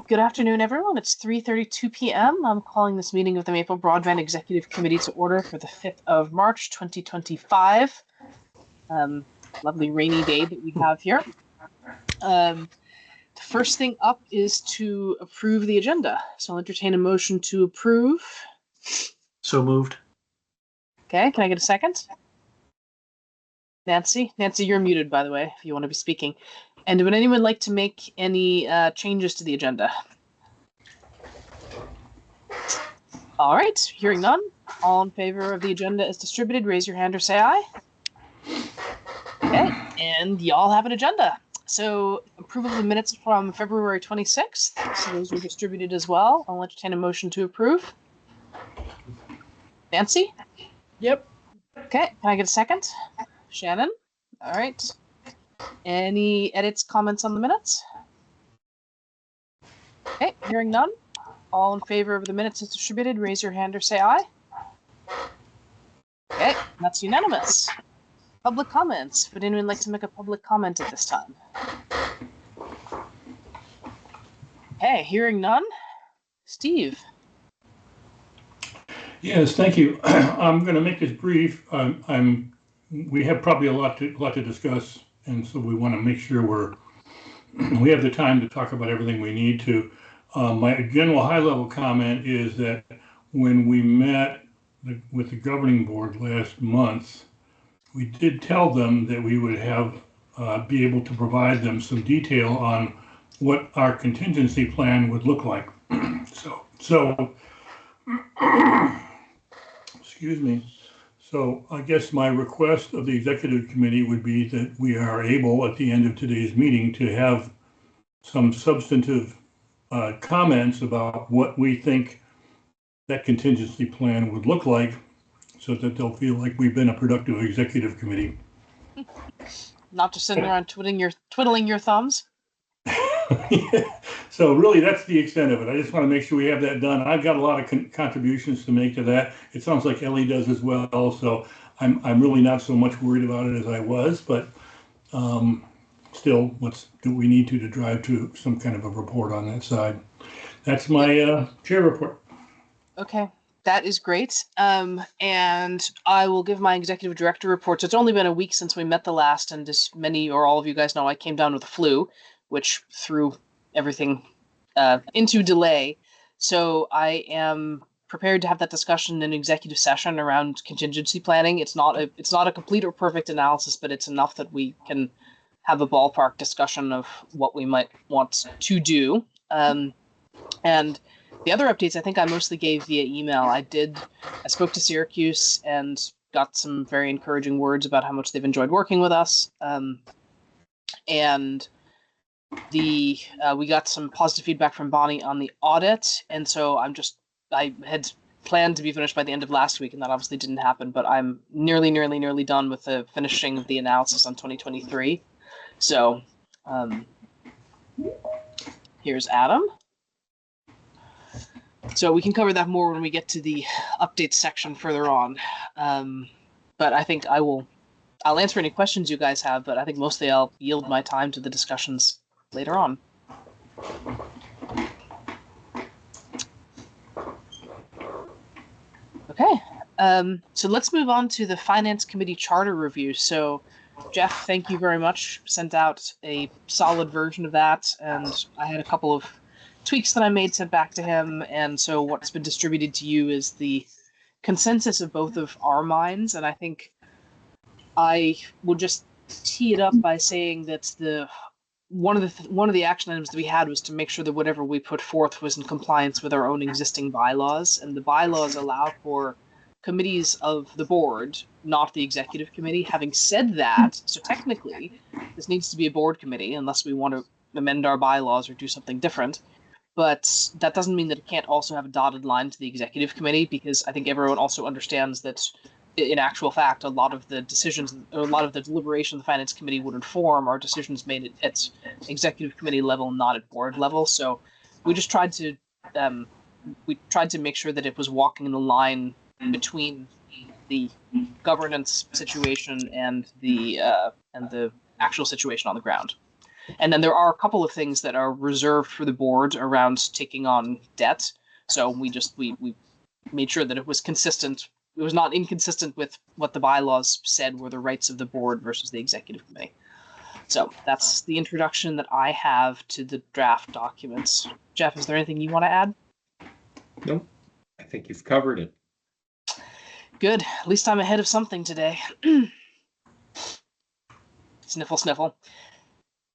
Good afternoon, everyone. It's 3:32 p.m. I'm calling this meeting of the Maple Broadband Executive Committee to order for the 5th of March, 2025. Lovely rainy day that we have here. The first thing up is to approve the agenda. So I'll entertain a motion to approve. So moved. Okay, can I get a second? Nancy, you're muted, by the way, if you want to be speaking. And would anyone like to make any changes to the agenda? All right, hearing none. All in favor of the agenda as distributed, raise your hand or say aye. Okay, and y'all have an agenda. So approval of the minutes from February 26th. So those were distributed as well. I'll entertain a motion to approve. Nancy? Yep. Okay, can I get a second? Shannon? All right. Any edits, comments on the minutes? Okay, hearing none. All in favor of the minutes as distributed, raise your hand or say aye. Okay, that's unanimous. Public comments. Would anyone like to make a public comment at this time? Okay, hearing none. Steve. Yes, thank you. I'm going to make this brief. We have probably a lot to discuss, and so we want to make sure we have the time to talk about everything we need to. My general high-level comment is that when we met with the governing board last month, we did tell them that we would be able to provide them some detail on what our contingency plan would look like. So excuse me. So I guess my request of the executive committee would be that we are able at the end of today's meeting to have some substantive comments about what we think that contingency plan would look like, so that they'll feel like we've been a productive executive committee. Not just sitting around twiddling your thumbs. Yeah. So really, that's the extent of it. I just want to make sure we have that done. I've got a lot of contributions to make to that. It sounds like Ellie does as well. So I'm really not so much worried about it as I was, but still, what do we need to drive to some kind of a report on that side? That's my chair report. Okay, that is great. And I will give my executive director report. So it's only been a week since we met the last, and as many or all of you guys know, I came down with the flu, which threw everything into delay. So I am prepared to have that discussion in executive session around contingency planning. It's not a complete or perfect analysis, but it's enough that we can have a ballpark discussion of what we might want to do. And the other updates, I think I mostly gave via email. I spoke to Syracuse and got some very encouraging words about how much they've enjoyed working with us. And we got some positive feedback from Bonnie on the audit, and so I had planned to be finished by the end of last week, and that obviously didn't happen, but I'm nearly done with the finishing of the analysis on 2023. So here's Adam. So we can cover that more when we get to the updates section further on. But I think I'll answer any questions you guys have, but I think mostly I'll yield my time to the discussions later on. Okay, so let's move on to the Finance Committee Charter Review. So, Jeff, thank you very much. Sent out a solid version of that, and I had a couple of tweaks that I made sent back to him, and so what's been distributed to you is the consensus of both of our minds, and I think I will just tee it up by saying that one of the action items that we had was to make sure that whatever we put forth was in compliance with our own existing bylaws, and the bylaws allow for committees of the board, not the executive committee. Having said that, so technically this needs to be a board committee unless we want to amend our bylaws or do something different, but that doesn't mean that it can't also have a dotted line to the executive committee, because I think everyone also understands that in actual fact, a lot of the decisions, or a lot of the deliberation the Finance Committee would inform are decisions made at executive committee level, not at board level. So we just tried to make sure that it was walking the line between the governance situation and the actual situation on the ground. And then there are a couple of things that are reserved for the board around taking on debt. So we made sure that it was consistent. It was not inconsistent with what the bylaws said were the rights of the board versus the executive committee. So that's the introduction that I have to the draft documents. Jeff, is there anything you want to add? Nope. I think you've covered it. Good. At least I'm ahead of something today. Sniffle, sniffle.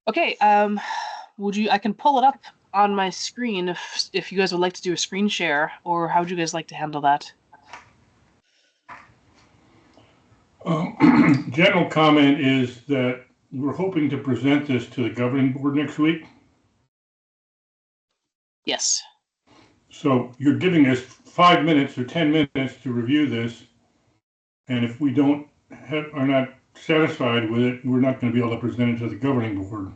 Okay. I can pull it up on my screen if you guys would like to do a screen share, or how would you guys like to handle that? General comment is that we're hoping to present this to the governing board next week. Yes. So you're giving us 5 minutes or 10 minutes to review this. And if we are not satisfied with it, we're not going to be able to present it to the governing board.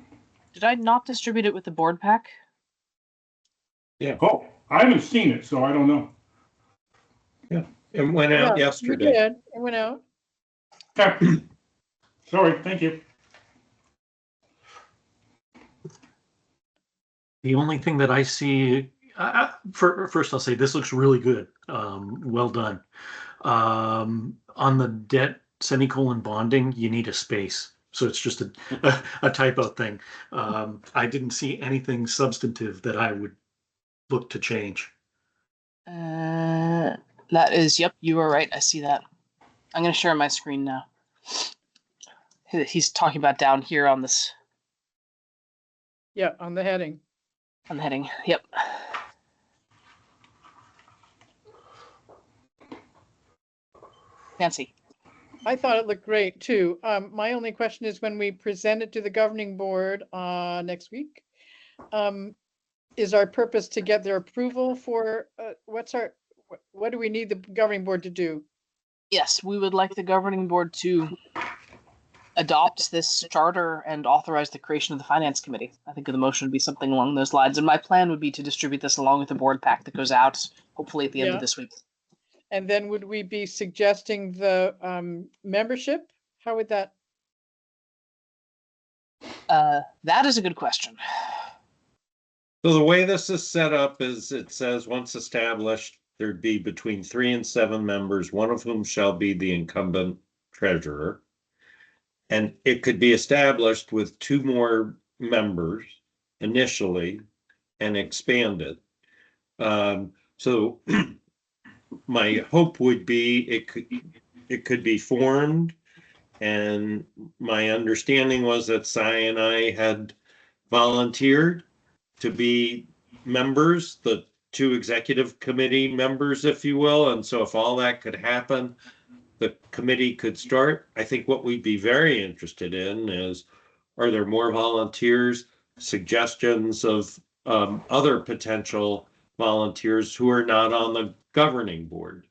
Did I not distribute it with the board pack? Yeah. Oh, I haven't seen it, so I don't know. Yeah. It went out yesterday. You did. It went out. Okay. Sorry. Thank you. The only thing that I see, first I'll say this looks really good. Well done. On the debt semicolon bonding, you need a space. So it's just a typo thing. I didn't see anything substantive that I would look to change. That is, yep, you are right. I see that. I'm going to share my screen now. He's talking about down here on this. Yeah, on the heading. On the heading, yep. Nancy. I thought it looked great too. My only question is when we present it to the governing board next week, is our purpose to get their approval for what do we need the governing board to do? Yes, we would like the governing board to adopt this charter and authorize the creation of the finance committee. I think the motion would be something along those lines. And my plan would be to distribute this along with the board pack that goes out, hopefully at the end of this week. And then would we be suggesting the membership? How would that? That is a good question. So the way this is set up is it says once established, there'd be between 3 and 7 members, one of whom shall be the incumbent treasurer. And it could be established with 2 more members initially and expanded. So my hope would be it could be formed. And my understanding was that Cy and I had volunteered to be members, the 2 executive committee members, if you will. And so if all that could happen, the committee could start. I think what we'd be very interested in is, are there more volunteers, suggestions of other potential volunteers who are not on the governing board?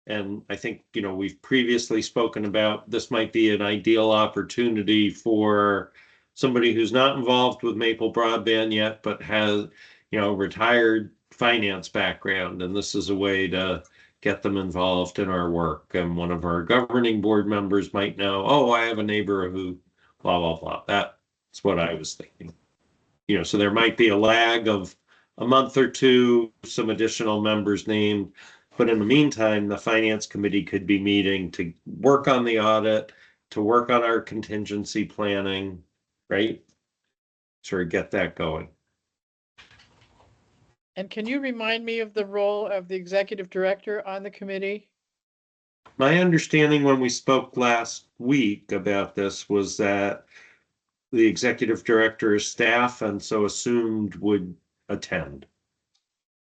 And I think, we've previously spoken about this might be an ideal opportunity for somebody who's not involved with Maple Broadband yet, but has, retired finance background. And this is a way to get them involved in our work. And one of our governing board members might know, oh, I have a neighbor who blah, blah, blah. That's what I was thinking. So there might be a lag of a month or 2, some additional members named. But in the meantime, the finance committee could be meeting to work on the audit, to work on our contingency planning, right? Sort of get that going. And can you remind me of the role of the executive director on the committee? My understanding when we spoke last week about this was that the executive director is staff and so assumed would attend.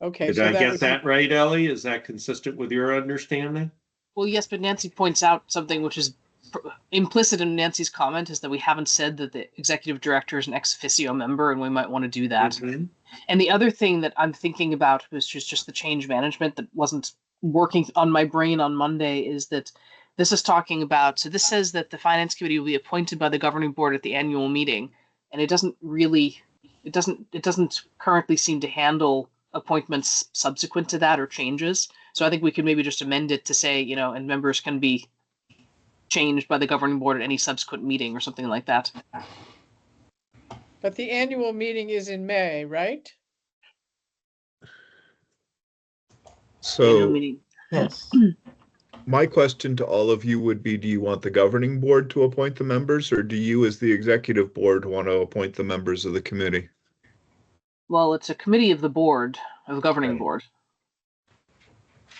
Okay. Did I get that right, Ellie? Is that consistent with your understanding? Well, yes, but Nancy points out something which is implicit in Nancy's comment is that we haven't said that the executive director is an ex officio member, and we might want to do that. Mm-hmm. And the other thing that I'm thinking about, which is just the change management that wasn't working on my brain on Monday, is that this is talking about, so this says that the finance committee will be appointed by the governing board at the annual meeting, and it doesn't currently seem to handle appointments subsequent to that or changes. So I think we could maybe just amend it to say, and members can be changed by the governing board at any subsequent meeting or something like that. But the annual meeting is in May, right? Annual So meeting. Yes. my question to all of you would be, do you want the governing board to appoint the members, or do you as the executive board want to appoint the members of the committee? Well, it's a committee of the board, of the governing Right. board.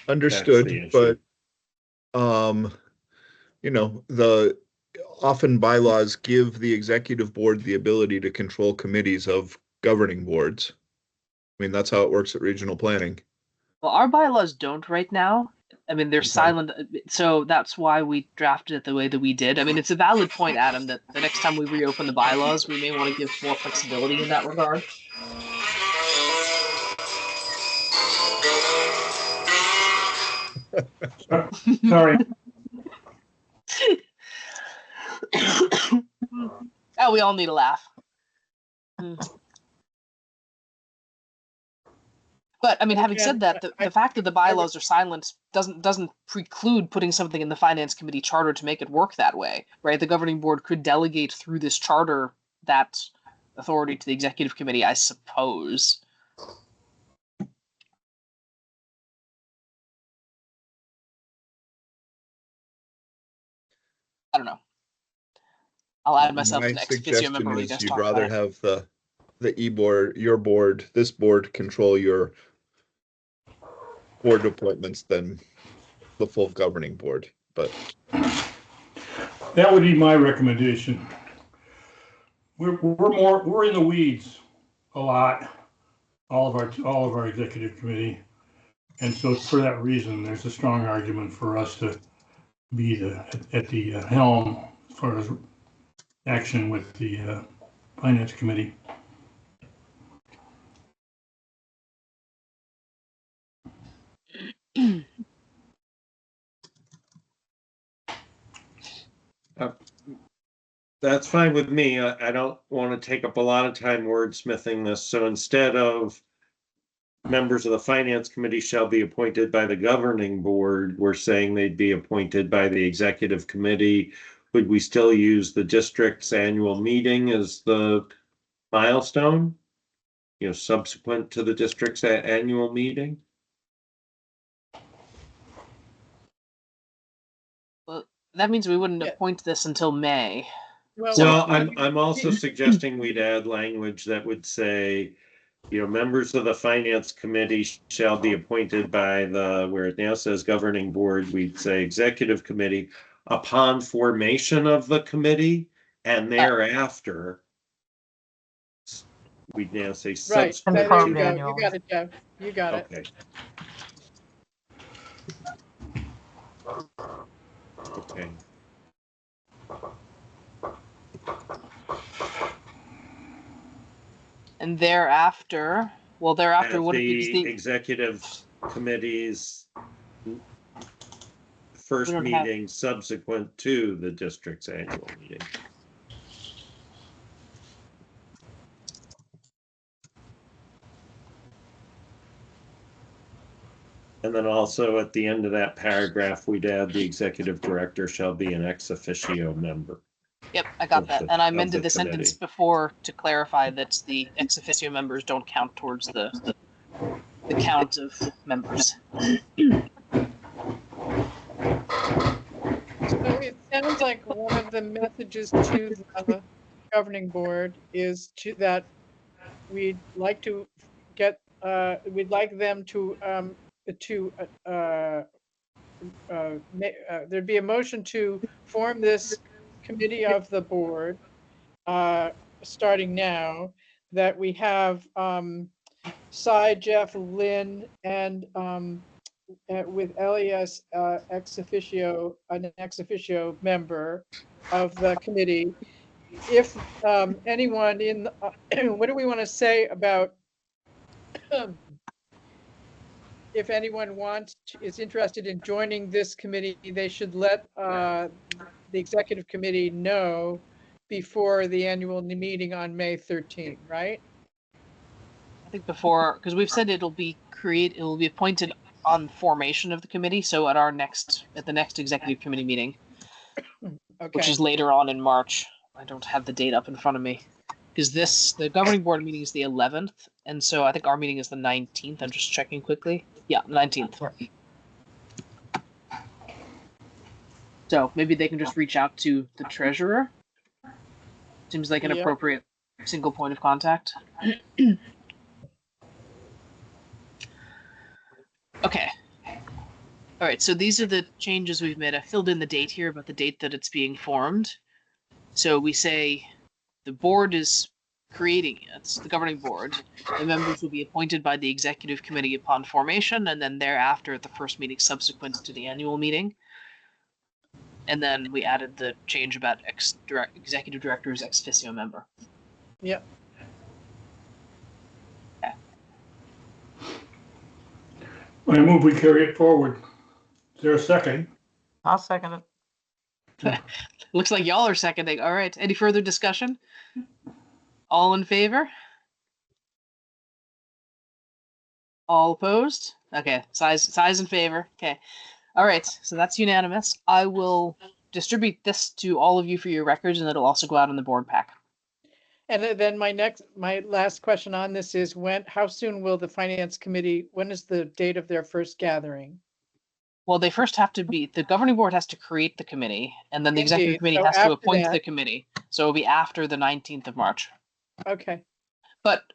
Understood, the issue. but the often bylaws give the executive board the ability to control committees of governing boards. I mean, that's how it works at regional planning. Well, our bylaws don't right now. I mean, they're Okay. silent, so that's why we drafted it the way that we did. I mean, it's a valid point, Adam, that the next time we reopen the bylaws, we may want to give more flexibility in that regard. Sorry. Oh, we all need a laugh. But I mean, having said that, the fact that the bylaws are silent doesn't preclude putting something in the finance committee charter to make it work that way, right? The governing board could delegate through this charter that authority to the executive committee, I suppose. I don't know. I'll add myself My to the ex officio member suggestion when you is guys you'd talk rather about it. have the e-board, your board, this board control your board appointments than the full governing board. But That would be my recommendation. We're in the weeds a lot, all of our executive committee. And so for that reason, there's a strong argument for us to be at the helm as far as action with the finance committee. That's fine with me. I don't want to take up a lot of time wordsmithing this. So instead of members of the finance committee shall be appointed by the governing board, we're saying they'd be appointed by the executive committee. Would we still use the district's annual meeting as the milestone? Subsequent to the district's annual meeting? Well, that means we wouldn't Yeah. appoint this until May. Well, I'm also suggesting we'd add language that would say, members of the finance committee shall be appointed by where it now says governing board, we'd say executive committee upon formation of the committee, and thereafter we'd now say Right, subsequent there Confirmed you go. annually. You got it, Jeff. You got it. Okay. Okay. And thereafter, At would it be the executive committee's first We don't have- meeting subsequent to the district's annual meeting. And then also at the end of that paragraph, we'd add the executive director shall be an ex officio member. Yep, I got of that. the- And I of amended the the sentence committee. before to clarify that the ex officio members don't count towards the count of members. So it sounds like one of the messages to the governing board is that we'd like to get, we'd like them to there'd be a motion to form this committee of the board, starting now, that we have Cy, Jeff, Lynn, and with Elias an ex officio member of the committee. If anyone in what do we want to say about if anyone is interested in joining this committee, they should let the executive committee know before the annual meeting on May 13th, right? I think before, because we've said it'll be appointed on formation of the committee. So at the next executive committee meeting, Okay. which is later on in March. I don't have the date up in front of me because because the governing board meeting is the 11th, and so I think our meeting is the 19th. I'm just checking quickly. Yeah, 19th. So maybe they can just reach out to the treasurer. Seems like an appropriate single point of contact. Okay. All right, so these are the changes we've made. I filled in the date here about the date that it's being formed. So we say the board is creating it, the governing board. The members will be appointed by the executive committee upon formation, and then thereafter at the first meeting subsequent to the annual meeting. And then we added the change about executive director's ex officio member. Yep. Okay. I move we carry it forward. Is there a second? I'll second it. Looks like y'all are seconding. All right. Any further discussion? All in favor? All opposed? Okay. Size in favor. Okay. All right. So that's unanimous. I will distribute this to all of you for your records, and it'll also go out in the board pack. And then my last question on this is how soon will the finance committee, when is the date of their first gathering? Well, they first have to the governing board has to create the committee, and then the executive committee So has to after appoint that- the committee. So it'll be after the 19th of March. Okay, But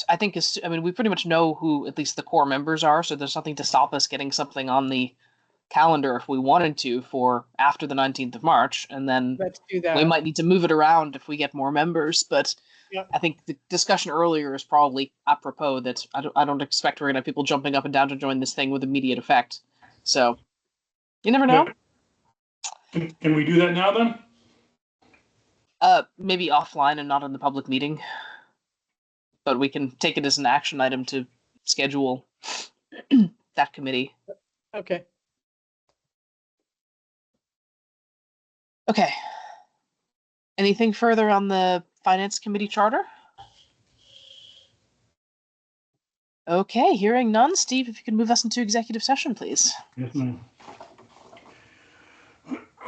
I think we pretty much know who at least the core members are, so there's nothing to stop us getting something on the calendar if we wanted to for after the 19th of March, and then let's do that. we might need to move it around if we get more members. But Yep. I think the discussion earlier is probably apropos that I don't expect we're gonna have people jumping up and down to join this thing with immediate effect. So you never know. Can we do that now then? Maybe offline and not in the public meeting. But we can take it as an action item to schedule that committee. Okay, Okay. Anything further on the Finance Committee charter? Okay, hearing none. Steve, if you could move us into executive session, please. Yes, ma'am.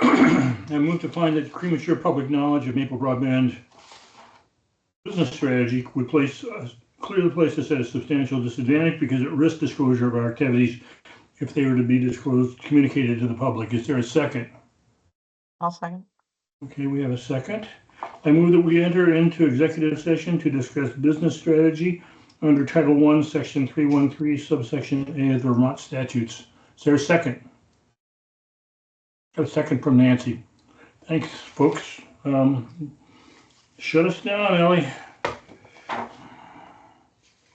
I move to find that premature public knowledge of Maple Broadband business strategy would clearly place us at a substantial disadvantage because it risks disclosure of our activities if they were to be communicated to the public. Is there a second? I'll second. Okay, we have a second. I move that we enter into executive session to discuss business strategy under Title I, Section 313, subsection A of the Vermont statutes. Is there a second? A second from Nancy. Thanks, folks. Shut us down, Ellie.